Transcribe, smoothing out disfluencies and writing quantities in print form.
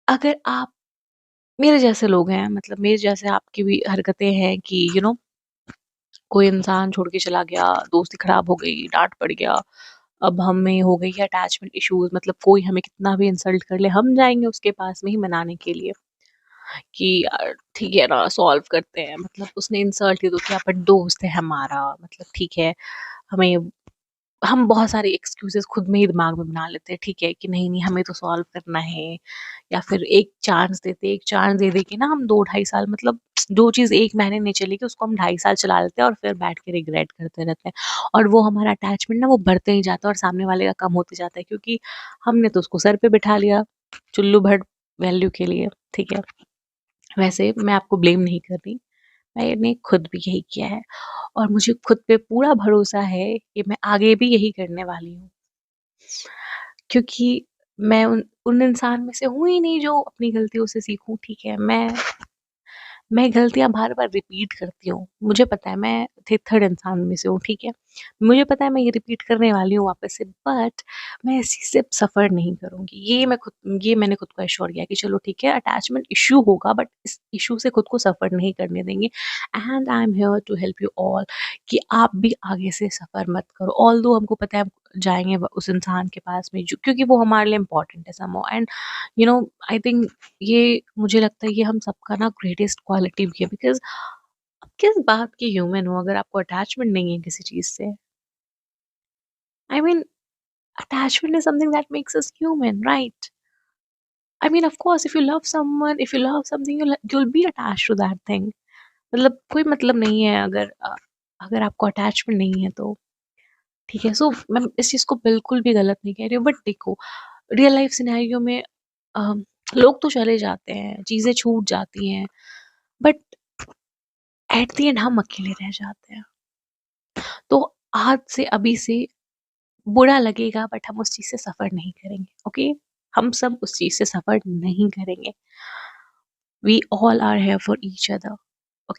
अगर आप मेरे जैसे लोग हैं, मतलब मेरे जैसे आपकी भी हरकतें हैं कि कोई इंसान छोड़ के चला गया, दोस्ती खराब हो गई, डाँट पड़ गया, अब हमें हो गई है अटैचमेंट इश्यूज़, मतलब कोई हमें कितना भी इंसल्ट कर ले, हम जाएँगे उसके पास में ही मनाने के लिए कि ठीक है ना, सॉल्व करते हैं। मतलब उसने इंसल्ट की तो क्या, बट दोस्त है हमारा, मतलब ठीक है, हमें हम बहुत सारे एक्सक्यूज़ेज़ खुद में ही दिमाग में बना लेते हैं, ठीक है, कि नहीं, नहीं हमें तो सॉल्व करना है, या फिर एक चांस देते हैं, एक चांस दे के ना हम 2 ढाई साल, मतलब जो चीज़ 1 महीने नहीं चलेगी उसको हम ढाई साल चला लेते हैं और फिर बैठ के रिग्रेट करते रहते हैं। और वो हमारा अटैचमेंट ना वो बढ़ते ही जाता है और सामने वाले का कम होते जाता है, क्योंकि हमने तो उसको सर पे बिठा लिया, चुल्लू भर वैल्यू के लिए, ठीक है। वैसे मैं आपको ब्लेम नहीं कर रही, मैंने खुद भी यही किया है और मुझे खुद पे पूरा भरोसा है कि मैं आगे भी यही करने वाली हूँ। क्योंकि मैं उन उन इंसान में से हूँ ही नहीं जो अपनी गलतियों से सीखूँ, ठीक है। मैं गलतियाँ बार-बार रिपीट करती हूँ। मुझे पता है मैं थिथड़ इंसान में से हूँ, ठीक है। मुझे पता है मैं ये रिपीट करने वाली हूँ वापस से, बट मैं इस चीज़ से सफ़र नहीं करूँगी। ये मैंने खुद को एश्योर किया कि चलो ठीक है, अटैचमेंट इश्यू होगा बट इस इश्यू से खुद को सफ़र नहीं करने देंगे। And I am here to help you all कि आप भी आगे से सफ़र मत करो। ऑल्दो हमको पता है हम जाएँगे व उस इंसान के पास में जो, क्योंकि वो हमारे लिए इम्पोर्टेंट है somehow, and you know I think ये मुझे लगता है ये हम सबका ना ग्रेटेस्ट क्वालिटी भी है, बिकॉज़ आप किस बात के ह्यूमन हो अगर आपको अटैचमेंट नहीं है किसी चीज़ से? I mean attachment is something that makes us human, right? I mean of course if you love someone, if you love something, you'll be attached to that thing. मतलब कोई मतलब नहीं है अगर अगर आपको अटैचमेंट नहीं है तो, ठीक है। सो मैं इस चीज़ को बिल्कुल भी गलत नहीं कह रही हूँ, बट देखो रियल लाइफ सिनेरियो में अ, लोग तो चले जाते हैं, चीज़ें छूट जाती हैं, बट एट द एंड हम अकेले रह जाते हैं। तो आज से अभी से बुरा लगेगा बट हम उस चीज़ से सफ़र नहीं करेंगे, ओके? हम सब उस चीज़ से सफ़र नहीं करेंगे। We all are here for each other.